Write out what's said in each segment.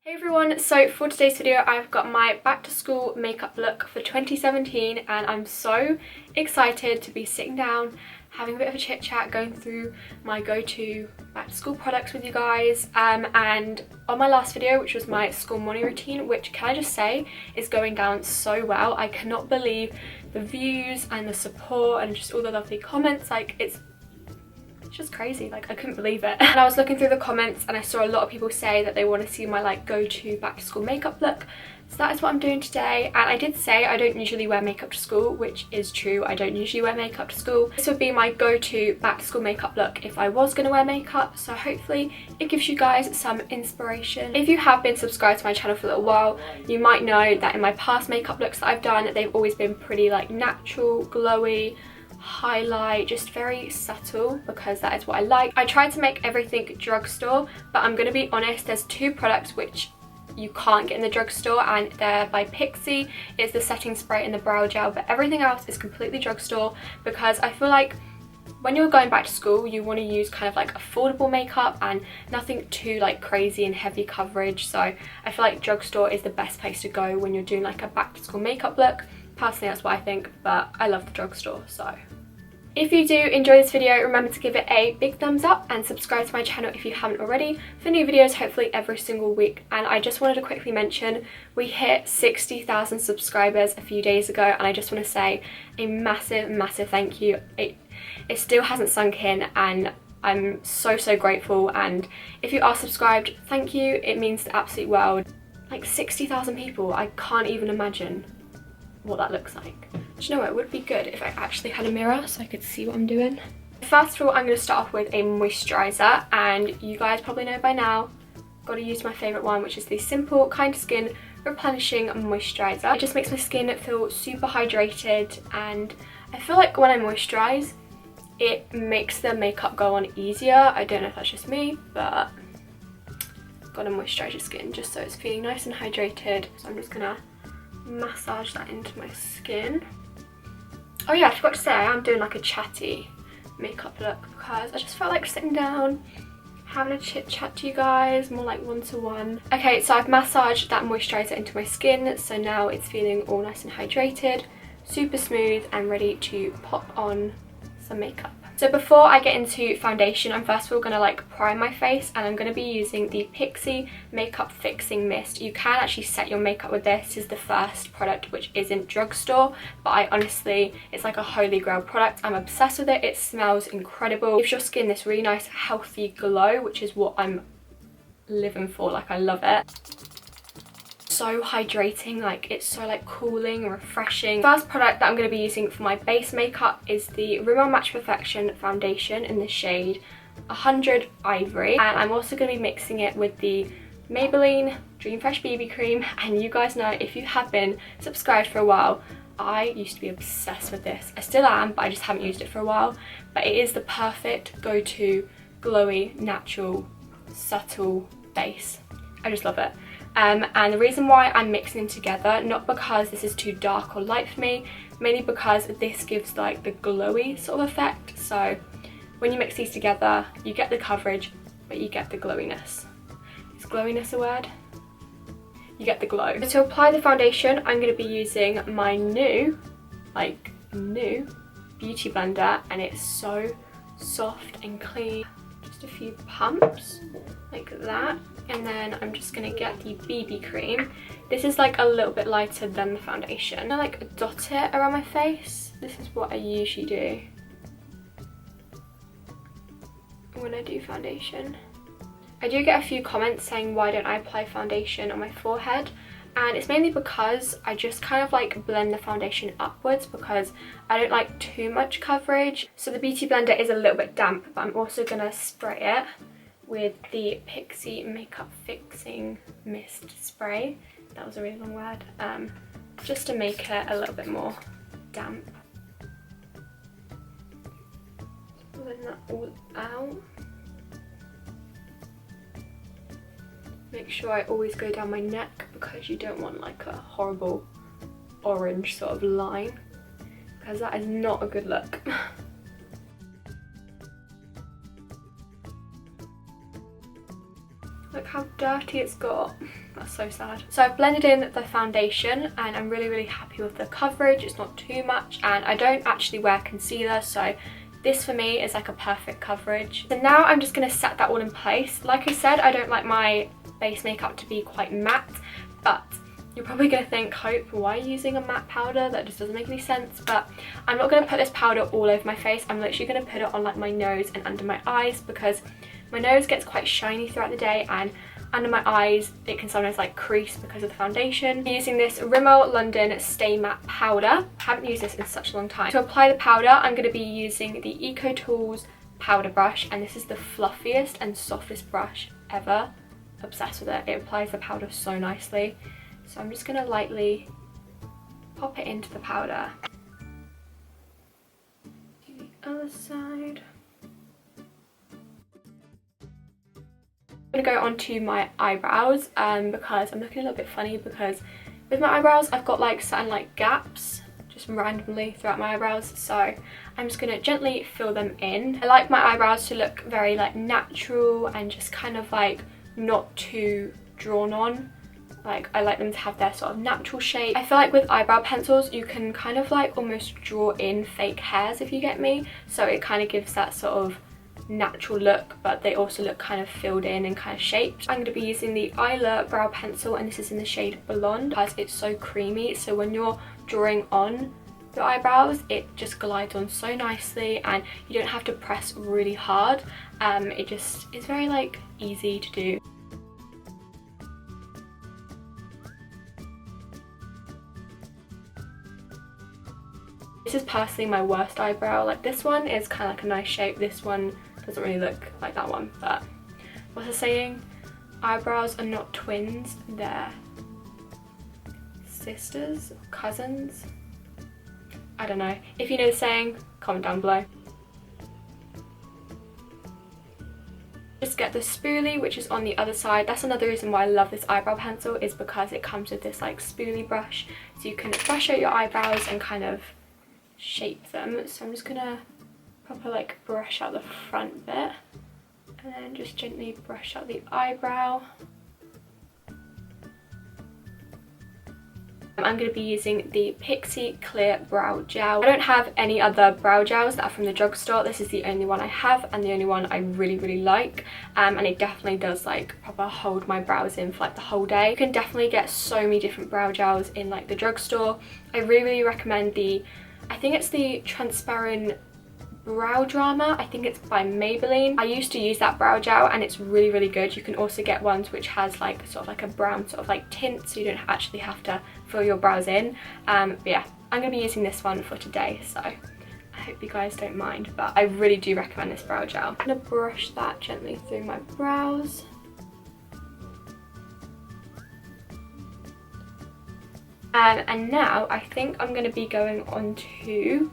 Hey everyone, so for today's video I've got my back to school makeup look for 2017 and I'm so excited to be sitting down, having a bit of a chit chat, going through my go-to back to school products with you guys. And on my last video, which was my school morning routine, which can I just say is going down so well. I cannot believe the views and the support and just all the lovely comments. Like it's just crazy, like I couldn't believe it. And I was looking through the comments and I saw a lot of people say that they want to see my like go-to back to school makeup look, so that is what I'm doing today. And I did say I don't usually wear makeup to school, which is true. I don't usually wear makeup to school. This would be my go-to back to school makeup look if I was going to wear makeup, so hopefully it gives you guys some inspiration. If you have been subscribed to my channel for a little while, you might know that in my past makeup looks that I've done, they've always been pretty like natural, glowy, highlight, just very subtle, because that is what I like. I tried to make everything drugstore, but I'm gonna be honest, there's two products which you can't get in the drugstore and they're by Pixi. It's the setting spray and the brow gel, but everything else is completely drugstore, because I feel like when you're going back to school you want to use kind of like affordable makeup and nothing too like crazy and heavy coverage. So I feel like drugstore is the best place to go when you're doing like a back to school makeup look. Personally, that's what I think, but I love the drugstore. So if you do enjoy this video, remember to give it a big thumbs up and subscribe to my channel if you haven't already for new videos, hopefully every single week. And I just wanted to quickly mention we hit 60,000 subscribers a few days ago, and I just want to say a massive thank you. It still hasn't sunk in and I'm so grateful, and if you are subscribed, thank you. It means the absolute world. Like 60,000 people, I can't even imagine what that looks like. Do you know what, it would be good if I actually had a mirror so I could see what I'm doing. First of all, I'm going to start off with a moisturiser, and you guys probably know by now, got to use my favourite one, which is the Simple Kind Skin Replenishing Moisturiser. It just makes my skin feel super hydrated, and I feel like when I moisturise it makes the makeup go on easier. I don't know if that's just me, but got to moisturise your skin just so it's feeling nice and hydrated. So I'm just gonna massage that into my skin. Oh yeah, I forgot to say I am doing like a chatty makeup look because I just felt like sitting down having a chit chat to you guys, more like one-to-one. Okay, so I've massaged that moisturiser into my skin, so now it's feeling all nice and hydrated, super smooth and ready to pop on some makeup. So before I get into foundation, I'm first of all going to like prime my face, and I'm going to be using the Pixi Makeup Fixing Mist. You can actually set your makeup with this. This is the first product which isn't drugstore, but I honestly, it's like a holy grail product. I'm obsessed with it. It smells incredible. It gives your skin this really nice healthy glow, which is what I'm living for. Like I love it. So hydrating, like it's so like cooling and refreshing. First product that I'm going to be using for my base makeup is the Rimmel Match Perfection foundation in the shade 100 Ivory, and I'm also going to be mixing it with the Maybelline Dream Fresh BB cream. And you guys know, if you have been subscribed for a while, I used to be obsessed with this. I still am, but I just haven't used it for a while. But it is the perfect go-to glowy, natural, subtle base. I just love it. And the reason why I'm mixing them together, not because this is too dark or light for me, mainly because this gives like the glowy sort of effect. So when you mix these together, you get the coverage, but you get the glowiness. Is glowiness a word? You get the glow. So to apply the foundation, I'm going to be using my new beauty blender, and it's so soft and clean. Just a few pumps like that. And then I'm just going to get the BB cream. This is like a little bit lighter than the foundation. I like dot it around my face. This is what I usually do when I do foundation. I do get a few comments saying why don't I apply foundation on my forehead, and it's mainly because I just kind of like blend the foundation upwards because I don't like too much coverage. So the beauty blender is a little bit damp, but I'm also going to spray it with the Pixi Makeup Fixing Mist spray. That was a really long word. Just to make it a little bit more damp. Blend that all out. Make sure I always go down my neck because you don't want like a horrible orange sort of line, because that is not a good look. Look how dirty it's got. That's so sad. So I've blended in the foundation and I'm really happy with the coverage. It's not too much and I don't actually wear concealer, so this for me is like a perfect coverage. So now I'm just going to set that all in place. Like I said, I don't like my base makeup to be quite matte, but you're probably going to think, Hope, why are you using a matte powder? That just doesn't make any sense. But I'm not going to put this powder all over my face. I'm literally going to put it on like my nose and under my eyes, because my nose gets quite shiny throughout the day and under my eyes it can sometimes like crease because of the foundation. I'm using this Rimmel London Stay Matte powder. I haven't used this in such a long time. To apply the powder, I'm going to be using the Eco Tools powder brush, and this is the fluffiest and softest brush ever. Obsessed with it. It applies the powder so nicely. So I'm just going to lightly pop it into the powder. Do the other side. I'm going to go on to my eyebrows because I'm looking a little bit funny, because with my eyebrows I've got like certain like gaps just randomly throughout my eyebrows, so I'm just going to gently fill them in. I like my eyebrows to look very like natural and just kind of like not too drawn on. Like, I like them to have their sort of natural shape. I feel like with eyebrow pencils you can kind of like almost draw in fake hairs, if you get me, so it kind of gives that sort of natural look, but they also look kind of filled in and kind of shaped. I'm going to be using the Eyelure brow pencil, and this is in the shade Blonde, because it's so creamy, so when you're drawing on your eyebrows it just glides on so nicely and you don't have to press really hard. It just is very like easy to do. This is personally my worst eyebrow. Like, this one is kind of like a nice shape, this one doesn't really look like that one, but what's the saying? Eyebrows are not twins, they're sisters, cousins. I don't know. If you know the saying, comment down below. Just get the spoolie, which is on the other side. That's another reason why I love this eyebrow pencil, is because it comes with this like spoolie brush, so you can brush out your eyebrows and kind of shape them. So I'm just gonna proper like brush out the front bit and then just gently brush out the eyebrow. I'm going to be using the Pixi Clear Brow Gel. I don't have any other brow gels that are from the drugstore. This is the only one I have and the only one I really like, and it definitely does like proper hold my brows in for like the whole day. You can definitely get so many different brow gels in like the drugstore. I really recommend the, I think it's the transparent brow drama, I think it's by Maybelline. I used to use that brow gel and it's really good. You can also get ones which has like sort of like a brown sort of like tint, so you don't actually have to fill your brows in. But yeah, I'm gonna be using this one for today, so I hope you guys don't mind, but I really do recommend this brow gel. I'm gonna brush that gently through my brows. And now I think I'm going to be going on to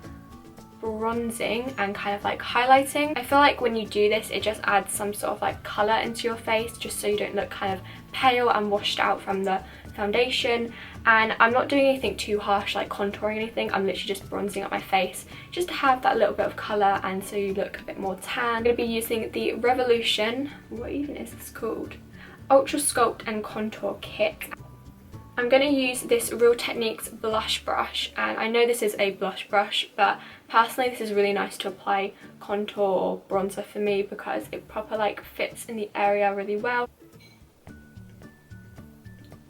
bronzing and kind of like highlighting. I feel like when you do this it just adds some sort of like colour into your face, just so you don't look kind of pale and washed out from the foundation. And I'm not doing anything too harsh like contouring or anything, I'm literally just bronzing up my face just to have that little bit of colour and so you look a bit more tan. I'm going to be using the Revolution, what even is this called? Ultra Sculpt and Contour Kit. I'm going to use this Real Techniques blush brush, and I know this is a blush brush, but personally this is really nice to apply contour or bronzer for me because it proper like fits in the area really well.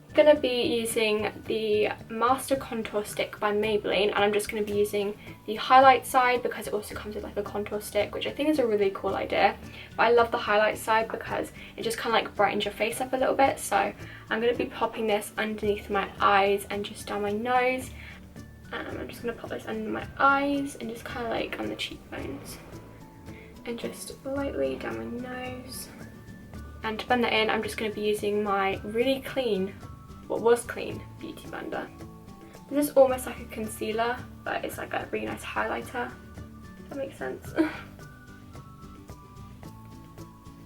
I'm going to be using the Master Contour Stick by Maybelline, and I'm just going to be using the highlight side because it also comes with like a contour stick, which I think is a really cool idea. But I love the highlight side because it just kind of like brightens your face up a little bit. So I'm going to be popping this underneath my eyes and just down my nose. I'm just going to pop this under my eyes and just kind of like on the cheekbones and just lightly down my nose. And to blend that in, I'm just going to be using my really clean, what was clean, beauty blender. This is almost like a concealer, but it's like a really nice highlighter, if that makes sense.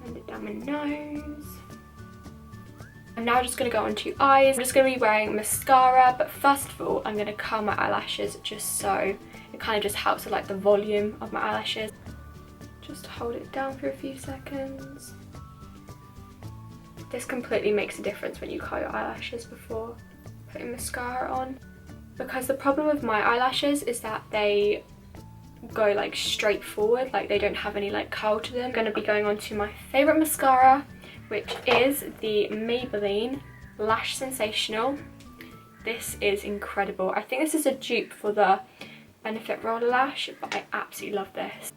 Blend it down my nose. I'm now just going to go on to eyes. I'm just going to be wearing mascara, but first of all I'm going to curl my eyelashes just so it kind of just helps with like the volume of my eyelashes. Just hold it down for a few seconds. This completely makes a difference when you curl your eyelashes before putting mascara on, because the problem with my eyelashes is that they go like straight forward, like they don't have any like curl to them. I'm going to be going on to my favourite mascara, which is the Maybelline Lash Sensational. This is incredible. I think this is a dupe for the Benefit Roller Lash, but I absolutely love this.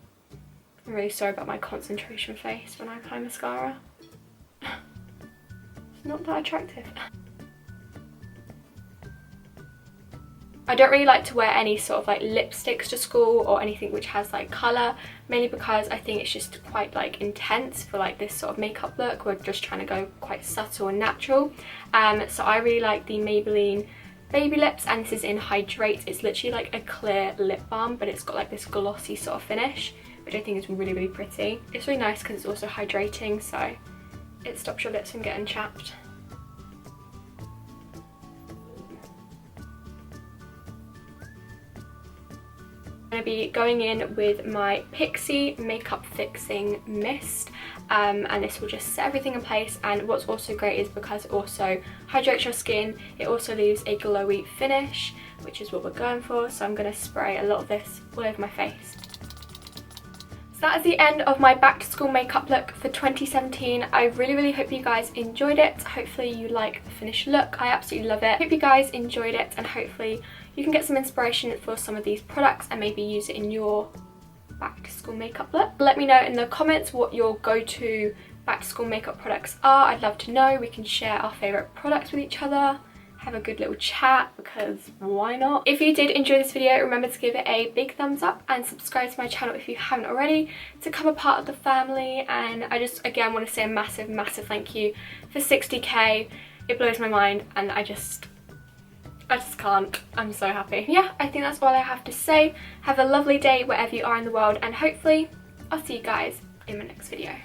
I'm really sorry about my concentration face when I apply mascara. It's not that attractive. I don't really like to wear any sort of like lipsticks to school or anything which has like colour, mainly because I think it's just quite like intense for like this sort of makeup look. We're just trying to go quite subtle and natural. So I really like the Maybelline Baby Lips, and this is in Hydrate. It's literally like a clear lip balm, but it's got like this glossy sort of finish, which I think is really, really pretty. It's really nice because it's also hydrating, so it stops your lips from getting chapped. I'm going to be going in with my Pixi Makeup Fixing Mist, and this will just set everything in place. And what's also great is because it also hydrates your skin, it also leaves a glowy finish, which is what we're going for. So I'm going to spray a lot of this all over my face. So that is the end of my back to school makeup look for 2017. I really hope you guys enjoyed it. Hopefully you like the finished look. I absolutely love it. Hope you guys enjoyed it, and hopefully you can get some inspiration for some of these products and maybe use it in your back to school makeup look. Let me know in the comments what your go-to back to school makeup products are. I'd love to know. We can share our favourite products with each other, have a good little chat, because why not? If you did enjoy this video, remember to give it a big thumbs up and subscribe to my channel if you haven't already to become a part of the family. And I just again want to say a massive thank you for 60k. It blows my mind, and I just can't. I'm so happy. Yeah, I think that's all I have to say. Have a lovely day wherever you are in the world, and hopefully I'll see you guys in my next video.